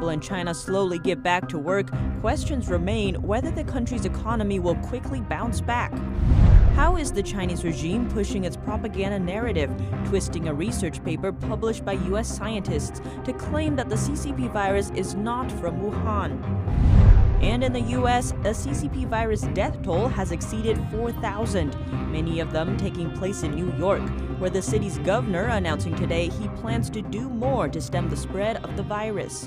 people in China slowly get back to work, questions remain whether the country's economy will quickly bounce back. How is the Chinese regime pushing its propaganda narrative, twisting a research paper published by U.S. scientists to claim that the CCP virus is not from Wuhan? And in the U.S., a CCP virus death toll has exceeded 4,000, many of them taking place in New York, where the city's governor announcing today he plans to do more to stem the spread of the virus.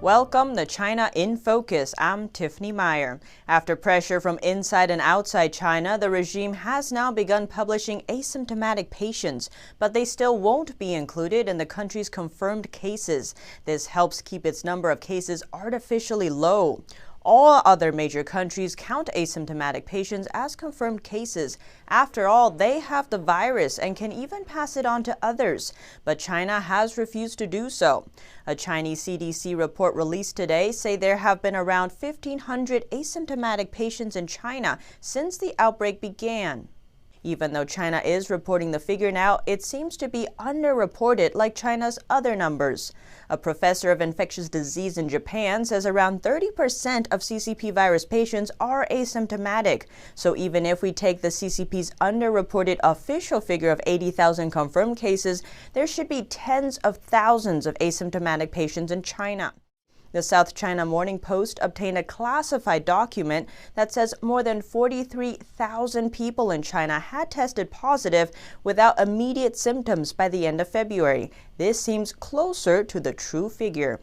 Welcome to China in Focus. I'm Tiffany Meyer. After pressure from inside and outside China, the regime has now begun publishing asymptomatic patients, but they still won't be included in the country's confirmed cases. This helps keep its number of cases artificially low. All other major countries count asymptomatic patients as confirmed cases. After all, they have the virus and can even pass it on to others. But China has refused to do so. A Chinese CDC report released today say there have been around 1,500 asymptomatic patients in China since the outbreak began. Even though China is reporting the figure now, it seems to be underreported like China's other numbers. A professor of infectious disease in Japan says around 30% of CCP virus patients are asymptomatic. So even if we take the CCP's underreported official figure of 80,000 confirmed cases, there should be tens of thousands of asymptomatic patients in China. The South China Morning Post obtained a classified document that says more than 43,000 people in China had tested positive without immediate symptoms by the end of February. This seems closer to the true figure.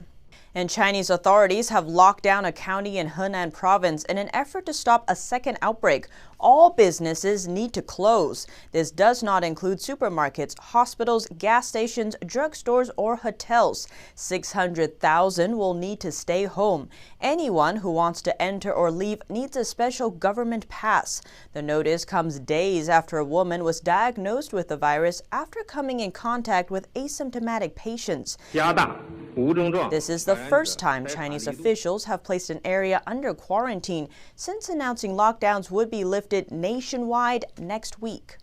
And Chinese authorities have locked down a county in Henan province in an effort to stop a second outbreak. All businesses need to close. This does not include supermarkets, hospitals, gas stations, drugstores, or hotels. 600,000 will need to stay home. Anyone who wants to enter or leave needs a special government pass. The notice comes days after a woman was diagnosed with the virus after coming in contact with asymptomatic patients. This is the first time Chinese officials have placed an area under quarantine since announcing lockdowns would be lifted nationwide next week.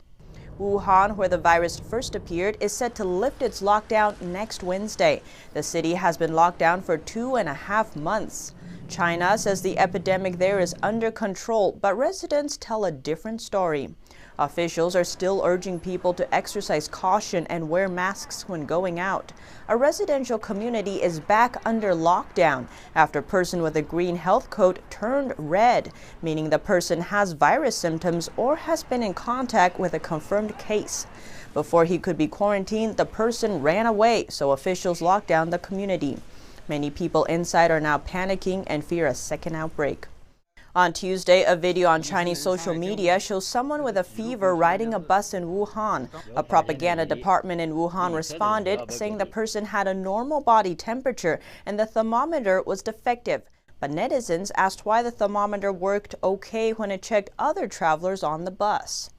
Wuhan, where the virus first appeared, is set to lift its lockdown next Wednesday. The city has been locked down for 2.5 months. China says the epidemic there is under control, but residents tell a different story. Officials are still urging people to exercise caution and wear masks when going out. A residential community is back under lockdown after a person with a green health coat turned red, meaning the person has virus symptoms or has been in contact with a confirmed case. Before he could be quarantined, the person ran away, so officials locked down the community. Many people inside are now panicking and fear a second outbreak. On Tuesday, a video on Chinese social media shows someone with a fever riding a bus in Wuhan. A propaganda department in Wuhan responded, saying the person had a normal body temperature and the thermometer was defective. But netizens asked why the thermometer worked okay when it checked other travelers on the bus.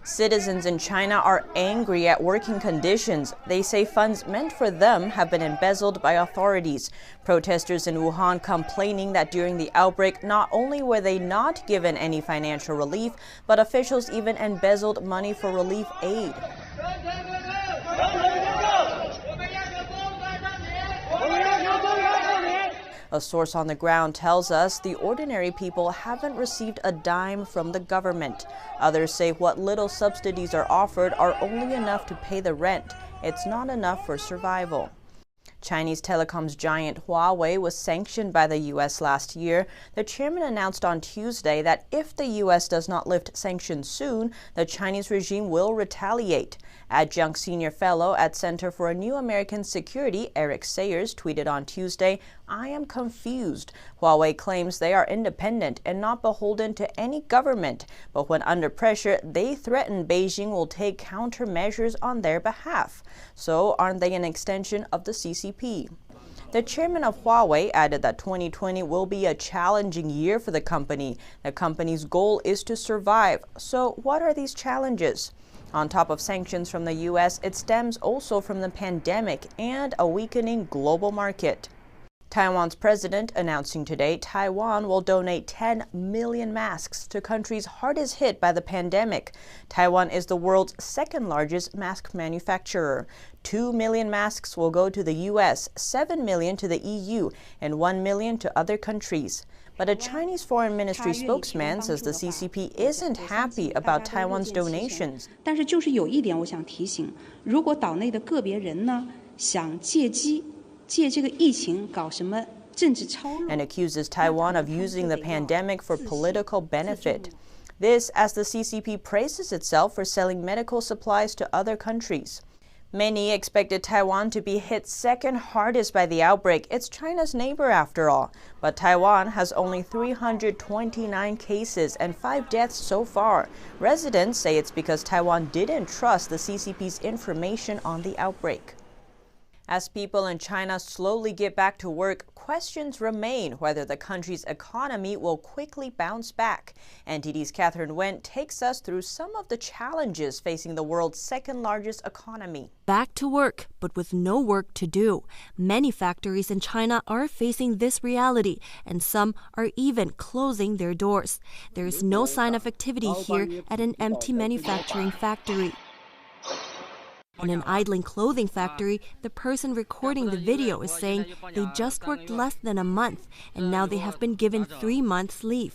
Citizens in China are angry at working conditions. They say funds meant for them have been embezzled by authorities. Protesters in Wuhan complaining that during the outbreak, not only were they not given any financial relief, but officials even embezzled money for relief aid. A source on the ground tells us the ordinary people haven't received a dime from the government. Others say what little subsidies are offered are only enough to pay the rent. It's not enough for survival. Chinese telecoms giant Huawei was sanctioned by the U.S. last year. The chairman announced on Tuesday that if the U.S. does not lift sanctions soon, the Chinese regime will retaliate. Adjunct senior fellow at Center for a New American Security, Eric Sayers, tweeted on Tuesday, "I am confused. Huawei claims they are independent and not beholden to any government, but when under pressure, they threaten Beijing will take countermeasures on their behalf. So aren't they an extension of the CCP?" The chairman of Huawei added that 2020 will be a challenging year for the company. The company's goal is to survive. So what are these challenges? On top of sanctions from the U.S., it stems also from the pandemic and a weakening global market. Taiwan's president announcing today Taiwan will donate 10 million masks to countries hardest hit by the pandemic. Taiwan is the world's second largest mask manufacturer. 2 million masks will go to the U.S., 7 million to the EU, and 1 million to other countries. But a Chinese Foreign Ministry spokesman says the CCP isn't happy about Taiwan's donations. 但是就是有一点我想提醒，如果岛内的个别人呢想借这个疫情搞什么政治操弄 and accuses Taiwan of using the pandemic for political benefit. This as the CCP praises itself for selling medical supplies to other countries. Many expected Taiwan to be hit second hardest by the outbreak. It's China's neighbor after all. But Taiwan has only 329 cases and 5 deaths so far. Residents say it's because Taiwan didn't trust the CCP's information on the outbreak. As people in China slowly get back to work, questions remain whether the country's economy will quickly bounce back. NTD's Catherine Wen takes us through some of the challenges facing the world's second-largest economy. Back to work, but with no work to do. Many factories in China are facing this reality, and some are even closing their doors. There is no sign of activity here at an empty manufacturing factory. In an idling clothing factory, the person recording the video is saying they just worked less than a month and now they have been given 3 months leave.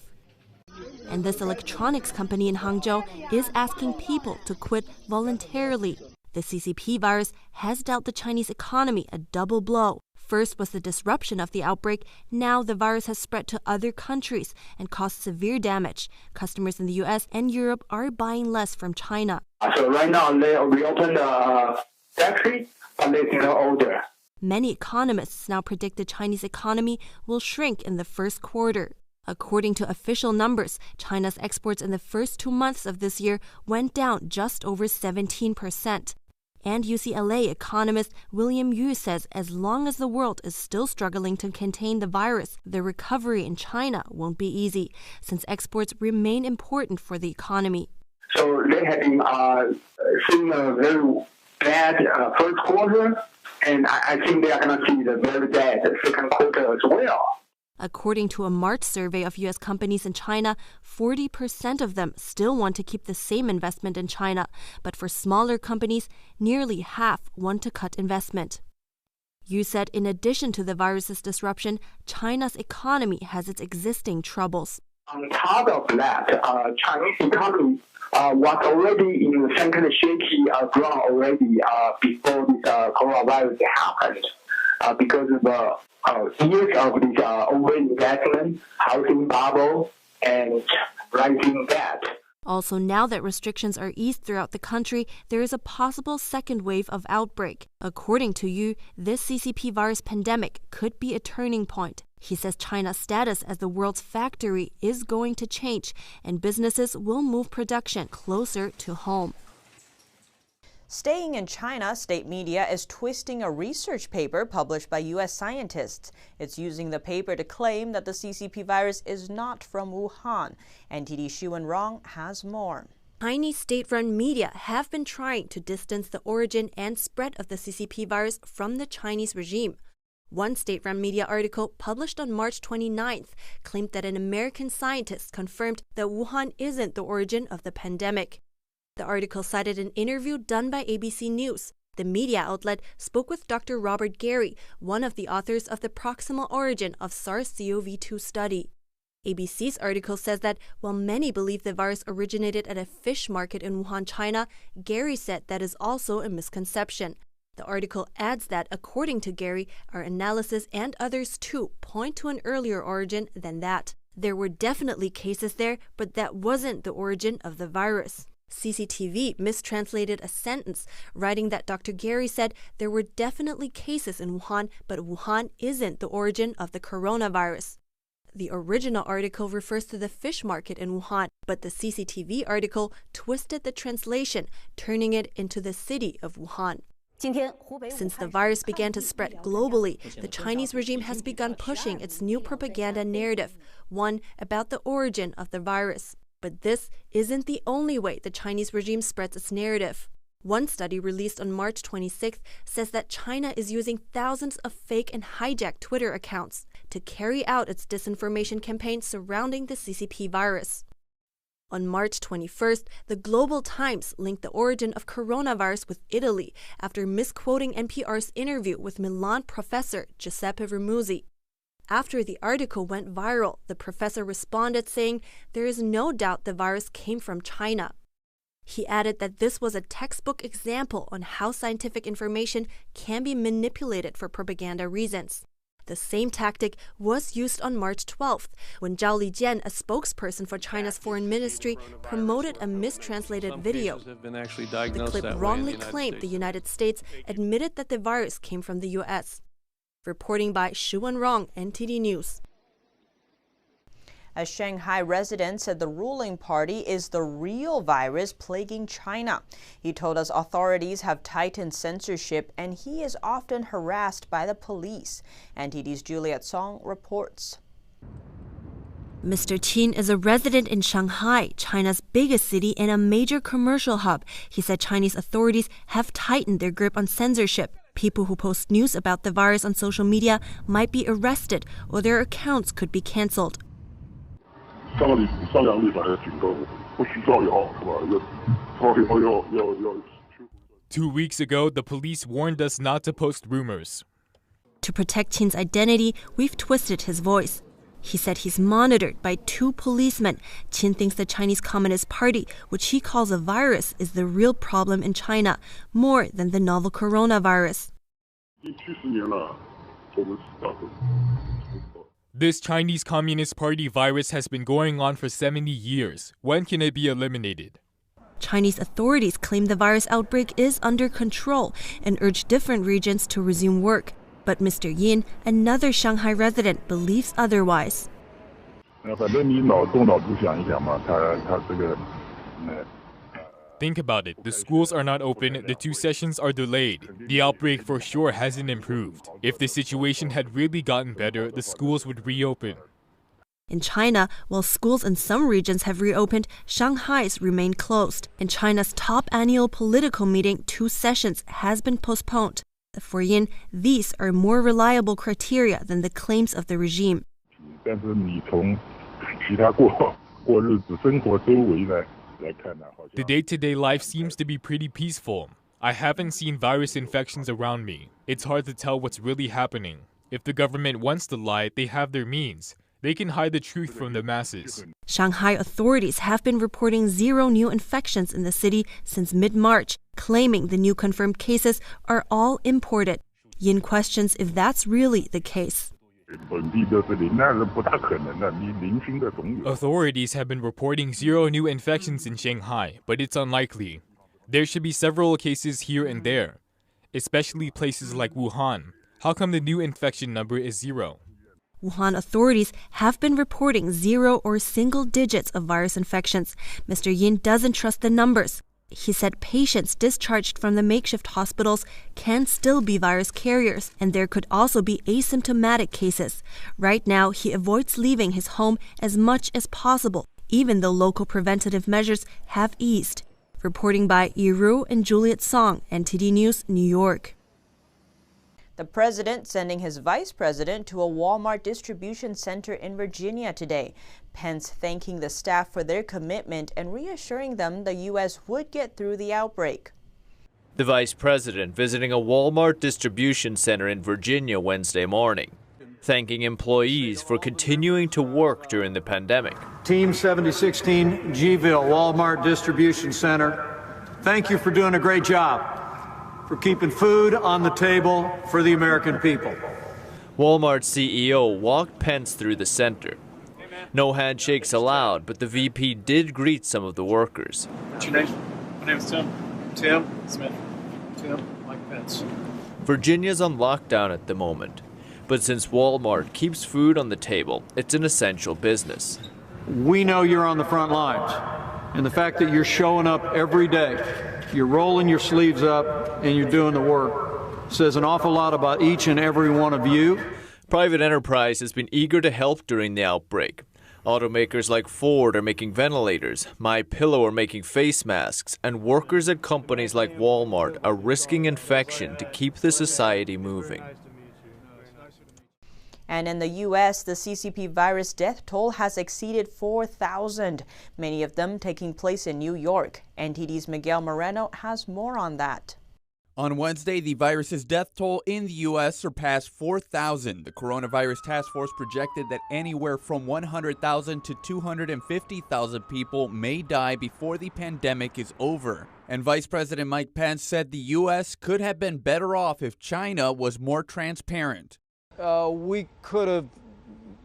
And this electronics company in Hangzhou is asking people to quit voluntarily. The CCP virus has dealt the Chinese economy a double blow. First was the disruption of the outbreak. Now the virus has spread to other countries and caused severe damage. Customers in the U.S. and Europe are buying less from China. So right now they reopened the factory, but there's no order. Many economists now predict the Chinese economy will shrink in the first quarter. According to official numbers, China's exports in the first 2 months of this year went down just over 17%. And UCLA economist William Yu says as long as the world is still struggling to contain the virus, the recovery in China won't be easy, since exports remain important for the economy. So they have been seeing a very bad first quarter, and I think they are going to see the very bad second quarter as well. According to a March survey of U.S. companies in China, 40% of them still want to keep the same investment in China. But for smaller companies, nearly half want to cut investment. Yu said in addition to the virus's disruption, China's economy has its existing troubles. On top of that, Chinese economy was already in the second shaky ground already before this coronavirus happened because of years of this over-investment, housing bubble, and rising debt. Also, now that restrictions are eased throughout the country, there is a possible second wave of outbreak. According to Yu, this CCP virus pandemic could be a turning point. He says China's status as the world's factory is going to change, and businesses will move production closer to home. Staying in China, state media is twisting a research paper published by U.S. scientists. It's using the paper to claim that the CCP virus is not from Wuhan. NTD Xu Wenrong has more. Chinese state-run media have been trying to distance the origin and spread of the CCP virus from the Chinese regime. One state-run media article published on March 29th claimed that an American scientist confirmed that Wuhan isn't the origin of the pandemic. The article cited an interview done by ABC News. The media outlet spoke with Dr. Robert Gary, one of the authors of the proximal origin of SARS-CoV-2 study. ABC's article says that while many believe the virus originated at a fish market in Wuhan, China, Gary said that is also a misconception. The article adds that, according to Gary, our analysis and others too point to an earlier origin than that. There were definitely cases there, but that wasn't the origin of the virus. CCTV mistranslated a sentence, writing that Dr. Gary said there were definitely cases in Wuhan, but Wuhan isn't the origin of the coronavirus. The original article refers to the fish market in Wuhan, but the CCTV article twisted the translation, turning it into the city of Wuhan. Since the virus began to spread globally, the Chinese regime has begun pushing its new propaganda narrative, one about the origin of the virus. But this isn't the only way the Chinese regime spreads its narrative. One study released on March 26th says that China is using thousands of fake and hijacked Twitter accounts to carry out its disinformation campaign surrounding the CCP virus. On March 21st, the Global Times linked the origin of coronavirus with Italy after misquoting NPR's interview with Milan professor Giuseppe Ramuzzi. After the article went viral, the professor responded saying there is no doubt the virus came from China. He added that this was a textbook example on how scientific information can be manipulated for propaganda reasons. The same tactic was used on March 12th, when Zhao Lijian, a spokesperson for China's foreign ministry, promoted a mistranslated video. The clip wrongly claimed the United States admitted that the virus came from the U.S. Reporting by Shu Wenrong, NTD News. A Shanghai resident said the ruling party is the real virus plaguing China. He told us authorities have tightened censorship and he is often harassed by the police. NTD's Juliet Song reports. Mr. Qin is a resident in Shanghai, China's biggest city and a major commercial hub. He said Chinese authorities have tightened their grip on censorship. People who post news about the virus on social media might be arrested or their accounts could be cancelled. 2 weeks ago, the police warned us not to post rumors. To protect Qin's identity, we've twisted his voice. He said he's monitored by 2 policemen. Qin thinks the Chinese Communist Party, which he calls a virus, is the real problem in China, more than the novel coronavirus. This Chinese Communist Party virus has been going on for 70 years. When can it be eliminated? Chinese authorities claim the virus outbreak is under control and urge different regions to resume work. But Mr. Yin, another Shanghai resident, believes otherwise. Think about it. The schools are not open, the 2 sessions are delayed. The outbreak for sure hasn't improved. If the situation had really gotten better, the schools would reopen. In China, while schools in some regions have reopened, Shanghai's remain closed. In China's top annual political meeting, 2 sessions has been postponed. For Yin, these are more reliable criteria than the claims of the regime. The day-to-day life seems to be pretty peaceful. I haven't seen virus infections around me. It's hard to tell what's really happening. If the government wants to lie, they have their means. They can hide the truth from the masses. Shanghai authorities have been reporting 0 new infections in the city since mid-March, claiming the new confirmed cases are all imported. Yin questions if that's really the case. Authorities have been reporting 0 new infections in Shanghai, but it's unlikely. There should be several cases here and there, especially places like Wuhan. How come the new infection number is 0? Wuhan authorities have been reporting 0 or single digits of virus infections. Mr. Yin doesn't trust the numbers. He said patients discharged from the makeshift hospitals can still be virus carriers, and there could also be asymptomatic cases. Right now, he avoids leaving his home as much as possible, even though local preventative measures have eased. Reporting by Yiru and Juliet Song, NTD News, New York. The president sending his vice president to a Walmart distribution center in Virginia today. Pence thanking the staff for their commitment and reassuring them the U.S. would get through the outbreak. The vice president visiting a Walmart distribution center in Virginia Wednesday morning, thanking employees for continuing to work during the pandemic. Team 7016 Gville Walmart Distribution Center, thank you for doing a great job, for keeping food on the table for the American people. Walmart CEO walked Pence through the center. No handshakes allowed, but the VP did greet some of the workers. What's your name? My name is Tim. Tim Smith. Tim Mike Pence. Virginia's on lockdown at the moment, but since Walmart keeps food on the table, it's an essential business. We know you're on the front lines, and the fact that you're showing up every day, you're rolling your sleeves up, and you're doing the work says an awful lot about each and every one of you. Private enterprise has been eager to help during the outbreak. Automakers like Ford are making ventilators, MyPillow are making face masks, and workers at companies like Walmart are risking infection to keep the society moving. And in the U.S., the CCP virus death toll has exceeded 4,000, many of them taking place in New York. NTD's Miguel Moreno has more on that. On Wednesday, the virus's death toll in the U.S. surpassed 4,000. The coronavirus task force projected that anywhere from 100,000 to 250,000 people may die before the pandemic is over. And Vice President Mike Pence said the U.S. could have been better off if China was more transparent. We could have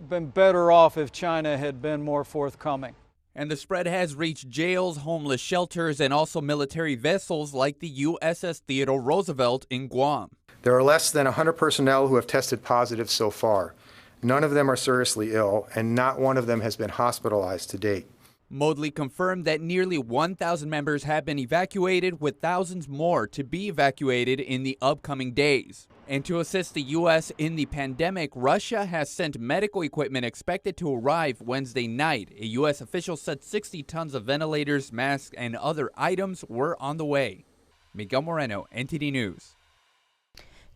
been better off if China had been more forthcoming. And the spread has reached jails, homeless shelters, and also military vessels like the USS Theodore Roosevelt in Guam. There are less than 100 personnel who have tested positive so far. None of them are seriously ill, and not one of them has been hospitalized to date. Moodley confirmed that nearly 1,000 members have been evacuated, with thousands more to be evacuated in the upcoming days. And to assist the U.S. in the pandemic, Russia has sent medical equipment expected to arrive Wednesday night. A U.S. official said 60 tons of ventilators, masks, and other items were on the way. Miguel Moreno, NTD News.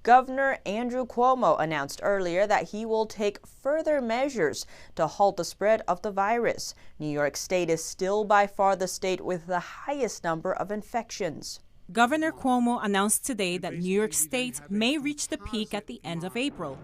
Governor Andrew Cuomo announced earlier that he will take further measures to halt the spread of the virus. New York State is still by far the state with the highest number of infections. Governor Cuomo announced today that New York State may reach the peak at the end of April.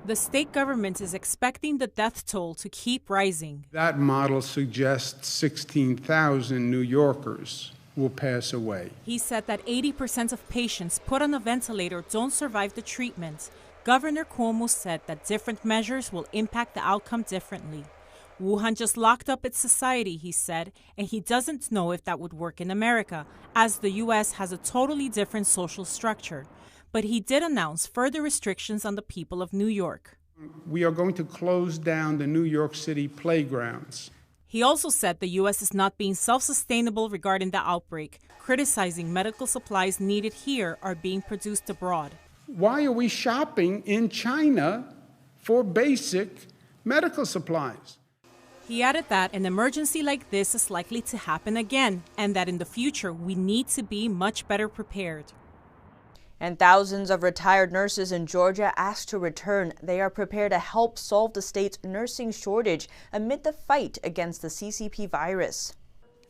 The state government is expecting the death toll to keep rising. That model suggests 16,000 New Yorkers will pass away. He said that 80% of patients put on a ventilator don't survive the treatment. Governor Cuomo said that different measures will impact the outcome differently. Wuhan just locked up its society, he said, and he doesn't know if that would work in America, as the U.S. has a totally different social structure. But he did announce further restrictions on the people of New York. We are going to close down the New York City playgrounds. He also said the U.S. is not being self-sustainable regarding the outbreak, criticizing medical supplies needed here are being produced abroad. Why are we shopping in China for basic medical supplies? He added that an emergency like this is likely to happen again, and that in the future we need to be much better prepared. And thousands of retired nurses in Georgia asked to return. They are prepared to help solve the state's nursing shortage amid the fight against the CCP virus.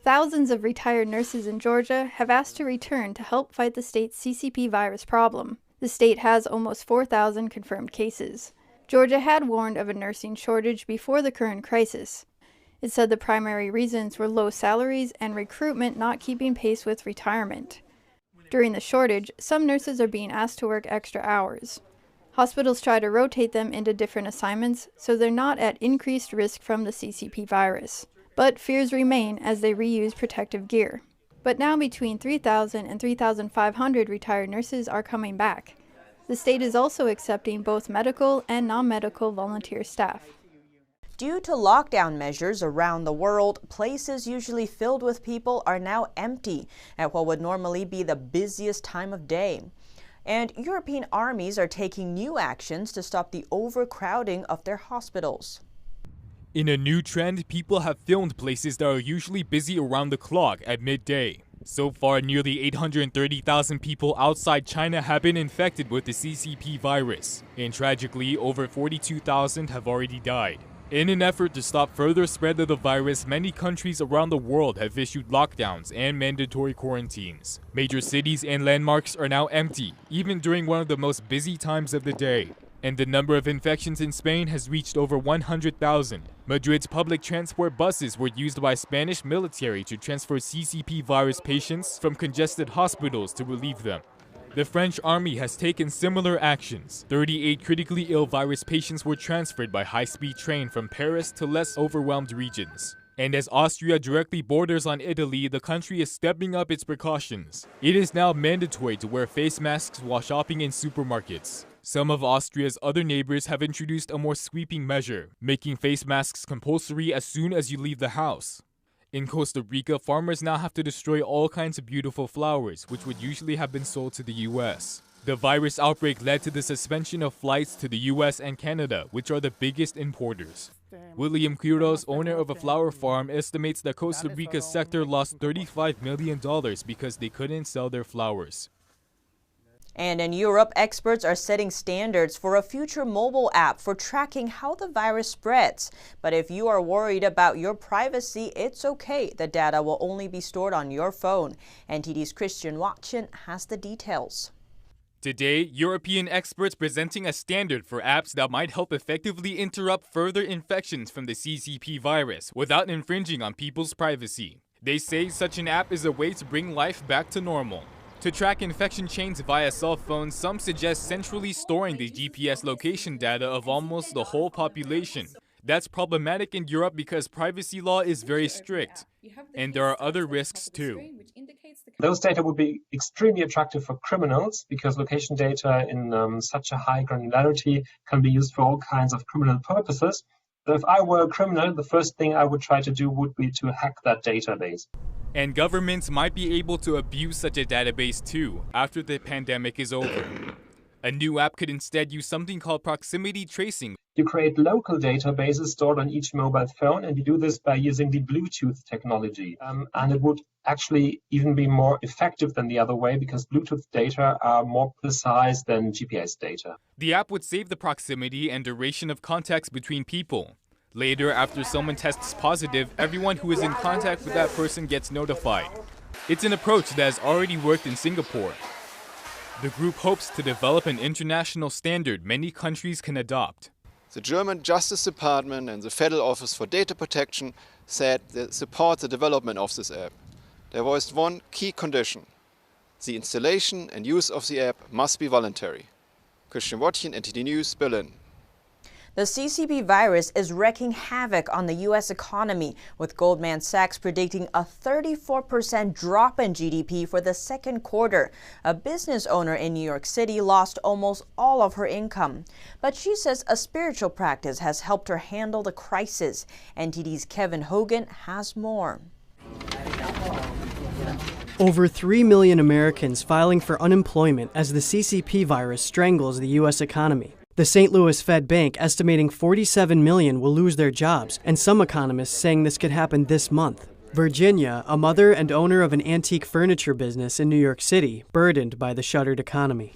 Thousands of retired nurses in Georgia have asked to return to help fight the state's CCP virus problem. The state has almost 4,000 confirmed cases. Georgia had warned of a nursing shortage before the current crisis. It said the primary reasons were low salaries and recruitment not keeping pace with retirement. During the shortage, some nurses are being asked to work extra hours. Hospitals try to rotate them into different assignments so they're not at increased risk from the CCP virus. But fears remain as they reuse protective gear. But now between 3,000 and 3,500 retired nurses are coming back. The state is also accepting both medical and non-medical volunteer staff. Due to lockdown measures around the world, places usually filled with people are now empty at what would normally be the busiest time of day. And European armies are taking new actions to stop the overcrowding of their hospitals. In a new trend, people have filmed places that are usually busy around the clock at midday. So far, nearly 830,000 people outside China have been infected with the CCP virus, and tragically, over 42,000 have already died. In an effort to stop further spread of the virus, many countries around the world have issued lockdowns and mandatory quarantines. Major cities and landmarks are now empty, even during one of the most busy times of the day. And the number of infections in Spain has reached over 100,000. Madrid's public transport buses were used by Spanish military to transfer CCP virus patients from congested hospitals to relieve them. The French army has taken similar actions. 38 critically ill virus patients were transferred by high-speed train from Paris to less overwhelmed regions. And as Austria directly borders on Italy, the country is stepping up its precautions. It is now mandatory to wear face masks while shopping in supermarkets. Some of Austria's other neighbors have introduced a more sweeping measure, making face masks compulsory as soon as you leave the house. In Costa Rica, farmers now have to destroy all kinds of beautiful flowers, which would usually have been sold to the U.S. The virus outbreak led to the suspension of flights to the US and Canada, which are the biggest importers. William Quiroz, owner of a flower farm, estimates that Costa Rica's sector lost $35 million because they couldn't sell their flowers. And in Europe, experts are setting standards for a future mobile app for tracking how the virus spreads. But if you are worried about your privacy, it's okay. The data will only be stored on your phone. NTD's Christian Watson has the details. Today, European experts presenting a standard for apps that might help effectively interrupt further infections from the CCP virus without infringing on people's privacy. They say such an app is a way to bring life back to normal. To track infection chains via cell phones, some suggest centrally storing the GPS location data of almost the whole population. That's problematic in Europe because privacy law is very strict. And there are other risks too. Those data would be extremely attractive for criminals because location data in such a high granularity can be used for all kinds of criminal purposes. So if I were a criminal, the first thing I would try to do would be to hack that database. And governments might be able to abuse such a database too after the pandemic is over. A new app could instead use something called proximity tracing. You create local databases stored on each mobile phone, and you do this by using the Bluetooth technology. And it would actually even be more effective than the other way because Bluetooth data are more precise than GPS data. The app would save the proximity and duration of contacts between people. Later, after someone tests positive, everyone who is in contact with that person gets notified. It's an approach that has already worked in Singapore. The group hopes to develop an international standard many countries can adopt. The German Justice Department and the Federal Office for Data Protection said they support the development of this app. There was one key condition. The installation and use of the app must be voluntary. Christian Watson, NTD News, Berlin. The CCP virus is wreaking havoc on the U.S. economy, with Goldman Sachs predicting a 34% drop in GDP for the second quarter. A business owner in New York City lost almost all of her income. But she says a spiritual practice has helped her handle the crisis. NTD's Kevin Hogan has more. Over 3 million Americans filing for unemployment as the CCP virus strangles the U.S. economy. The St. Louis Fed Bank estimating 47 million will lose their jobs, and some economists saying this could happen this month. Virginia, a mother and owner of an antique furniture business in New York City, burdened by the shuttered economy.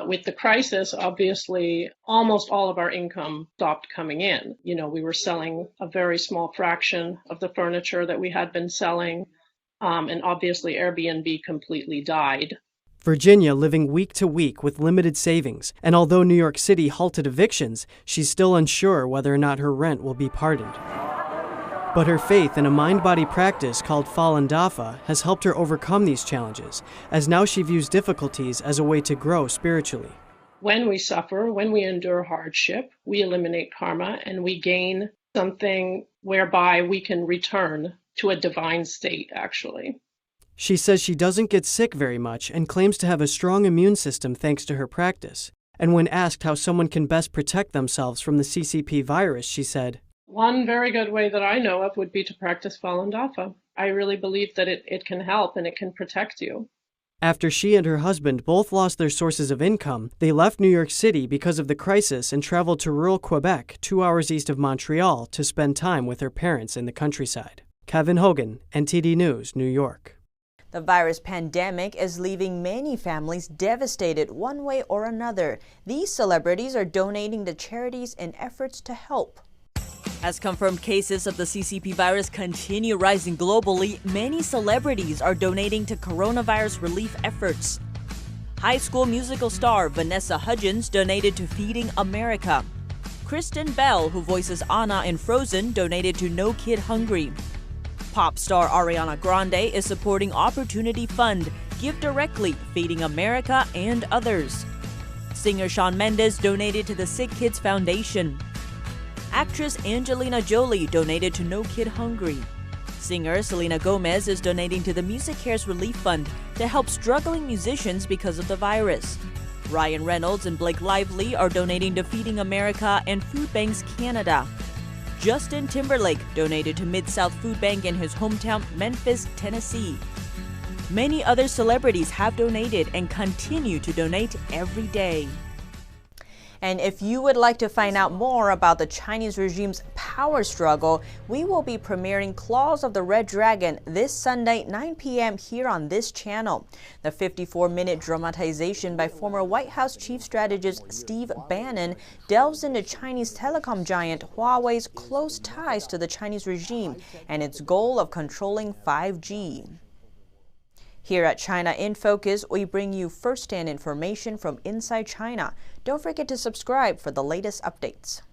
With the crisis, obviously, almost all of our income stopped coming in. We were selling a very small fraction of the furniture that we had been selling, and obviously Airbnb completely died. Virginia living week to week with limited savings, and although New York City halted evictions, she's still unsure whether or not her rent will be pardoned. But her faith in a mind-body practice called Falun Dafa has helped her overcome these challenges, as now she views difficulties as a way to grow spiritually. When we suffer, when we endure hardship, we eliminate karma and we gain something whereby we can return to a divine state, actually. She says she doesn't get sick very much and claims to have a strong immune system thanks to her practice. And when asked how someone can best protect themselves from the CCP virus, she said, "One very good way that I know of would be to practice Falun Dafa. I really believe that it can help and it can protect you." After she and her husband both lost their sources of income, they left New York City because of the crisis and traveled to rural Quebec, 2 hours east of Montreal, to spend time with her parents in the countryside. Kevin Hogan, NTD News, New York. The virus pandemic is leaving many families devastated one way or another. These celebrities are donating to charities in efforts to help. As confirmed cases of the CCP virus continue rising globally, many celebrities are donating to coronavirus relief efforts. High School Musical star Vanessa Hudgens donated to Feeding America. Kristen Bell, who voices Anna in Frozen, donated to No Kid Hungry. Pop star Ariana Grande is supporting Opportunity Fund, Give Directly, Feeding America, and others. Singer Shawn Mendes donated to the Sick Kids Foundation. Actress Angelina Jolie donated to No Kid Hungry. Singer Selena Gomez is donating to the Music Cares Relief Fund to help struggling musicians because of the virus. Ryan Reynolds and Blake Lively are donating to Feeding America and Food Banks Canada. Justin Timberlake donated to Mid-South Food Bank in his hometown, Memphis, Tennessee. Many other celebrities have donated and continue to donate every day. And if you would like to find out more about the Chinese regime's power struggle, we will be premiering Claws of the Red Dragon this Sunday, 9 p.m. here on this channel. The 54-minute dramatization by former White House chief strategist Steve Bannon delves into Chinese telecom giant Huawei's close ties to the Chinese regime and its goal of controlling 5G. Here at China in Focus, we bring you first-hand information from inside China. Don't forget to subscribe for the latest updates.